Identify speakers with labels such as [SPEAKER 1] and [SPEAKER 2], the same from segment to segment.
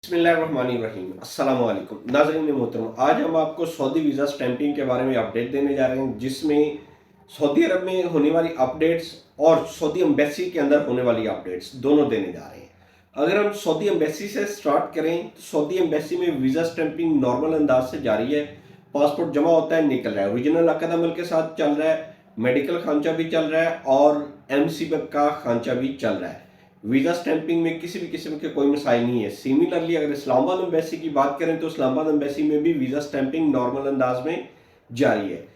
[SPEAKER 1] बिस्मिल्लाहिर्रहमानिर्रहीम अस्सलाम वालेकुम नाज़रीन मोहतरम। आज हम आपको सऊदी वीज़ा स्टैंपिंग के बारे में अपडेट देने जा रहे हैं, जिसमें सऊदी अरब में होने वाली अपडेट्स और सऊदी एम्बेसी के अंदर होने वाली अपडेट्स दोनों देने जा रहे हैं। अगर हम सऊदी एम्बेसी से स्टार्ट करें तो सऊदी एम्बेसी में वीज़ा स्टैंपिंग नॉर्मल अंदाज से जारी है। पासपोर्ट जमा होता है, निकल रहा है, ओरिजिनल अक़द अमल के साथ चल रहा है, मेडिकल खांचा भी चल रहा है और एमसी का खांचा भी चल रहा है। वीज़ा स्टैंपिंग में किसी भी किस्म के कोई मसाइल नहीं है। सिमिलरली अगर इस्लामाबाद एम्बेसी की बात करें तो इस्लामाबाद एम्बेसी में भी वीज़ा स्टैंपिंग नॉर्मल अंदाज में जारी है।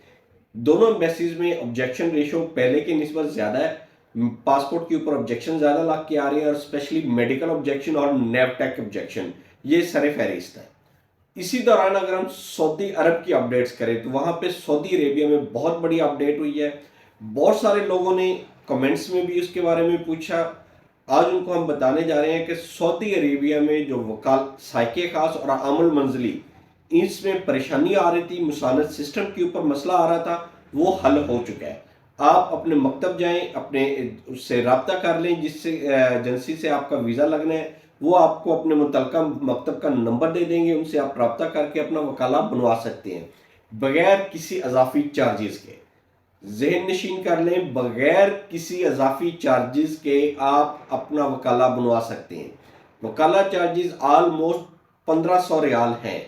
[SPEAKER 1] दोनों एम्बेसीज में ऑब्जेक्शन रेशो पहले की निस्बत ज़्यादा है। पासपोर्ट के ऊपर ऑब्जेक्शन ज़्यादा लग के आ रही है और स्पेशली मेडिकल ऑब्जेक्शन और नेवटेक ऑब्जेक्शन ये सर फहरिस्त है। इसी दौरान अगर हम सऊदी अरब की अपडेट्स करें तो वहाँ पे सऊदी अरेबिया में बहुत बड़ी अपडेट हुई है। बहुत सारे लोगों ने कमेंट्स में भी उसके बारे में पूछा। आज उनको हम बताने जा रहे हैं कि सऊदी अरेबिया में जो वकाल साइके खास और अमल मंजली इसमें परेशानी आ रही थी, मुसानद सिस्टम के ऊपर मसला आ रहा था, वो हल हो चुका है। आप अपने मकतब जाएं, अपने उससे रब्ता कर लें जिससे एजेंसी से आपका वीज़ा लगना है, वो आपको अपने मुतलका मकतब का नंबर दे देंगे, उनसे आप रब्ता करके अपना वकाला बनवा सकते हैं बगैर किसी इजाफी चार्जेस के। ज़हन नशीन कर लें, बगैर किसी इजाफी चार्जेस के आप अपना वकाला बनवा सकते हैं। वकाला चार्जेस आलमोस्ट 1500 रियाल हैं।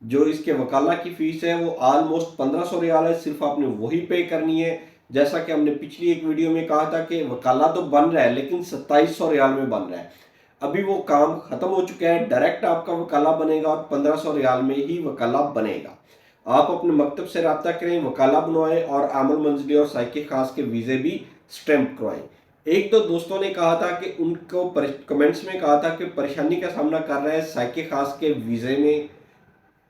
[SPEAKER 1] जो इसके वकाला की फ़ीस है वो आलमोस्ट 1500 रियाल है। सिर्फ आपने वही पे करनी है। जैसा कि हमने पिछली एक वीडियो में कहा था कि वकाला तो बन रहा है लेकिन 2700 रियाल में बन रहा है। अभी वो काम ख़त्म हो चुका है। डायरेक्ट आपका वकाला बनेगा और 1500 रियाल में ही वकाला बनेगा। आप अपने मकतब से रब्ता करें, वकाला बनवाएं और आमल मंजली और साइके खास के वीज़े भी स्टैंप करवाएं। एक दो दोस्तों ने कहा था कि उनको कमेंट्स में कहा था कि परेशानी का सामना कर रहे हैं साइके खास के वीज़े में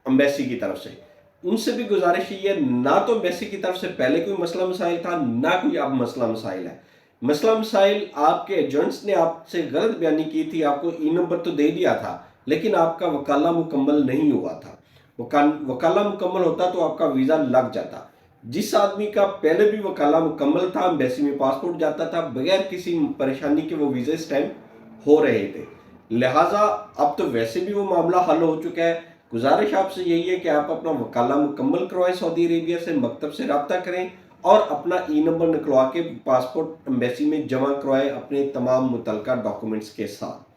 [SPEAKER 1] एम्बेसी की तरफ से। उनसे भी गुजारिश ये है, ना तो एम्बेसी की तरफ से पहले कोई मसला मसाइल था, ना कोई अब मसला मसाइल है। मसला मसाइल आपके एजेंट्स ने आपसे गलत बयानी की थी, आपको ई नंबर तो दे दिया था लेकिन आपका वकाला मुकम्मल नहीं हुआ था। वकाला मुकम्मल होता तो आपका वीज़ा लग जाता। जिस आदमी का पहले भी वकाला मुकम्मल था, एम्बेसी में पासपोर्ट जाता था, बगैर किसी परेशानी के वो वीज़े स्टैम्प हो रहे थे। लिहाजा अब तो वैसे भी वो मामला हल हो चुका है। गुजारिश आपसे यही है कि आप अपना वकाला मुकम्मल करवाएं, सऊदी अरेबिया से मकतब से रब्ता करें और अपना ई नंबर निकलवा के पासपोर्ट एम्बेसी में जमा करवाएं अपने तमाम मुतलका डॉक्यूमेंट्स के साथ।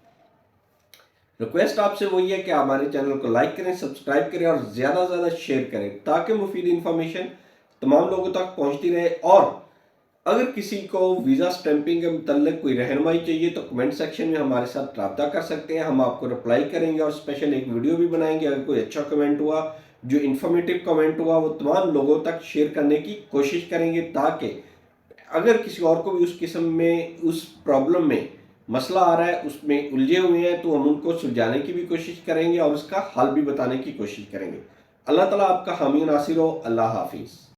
[SPEAKER 1] रिक्वेस्ट आपसे वही है कि हमारे चैनल को लाइक करें, सब्सक्राइब करें और ज़्यादा से ज़्यादा शेयर करें ताकि मुफीद इंफॉर्मेशन तमाम लोगों तक पहुंचती रहे। और अगर किसी को वीज़ा स्टैंपिंग के मुतल्लिक कोई रहनुमाई चाहिए तो कमेंट सेक्शन में हमारे साथ रब्ता कर सकते हैं, हम आपको रिप्लाई करेंगे और स्पेशल एक वीडियो भी बनाएंगे। अगर कोई अच्छा कमेंट हुआ, जो इन्फॉर्मेटिव कमेंट हुआ, वो तमाम लोगों तक शेयर करने की कोशिश करेंगे ताकि अगर किसी और को भी उस किस्म में उस प्रॉब्लम में मसला आ रहा है, उसमें उलझे हुए हैं, तो हम उनको सुलझाने की भी कोशिश करेंगे और उसका हल भी बताने की कोशिश करेंगे। अल्लाह ताला आपका हामी नासिर हो। अल्लाह हाफिज़।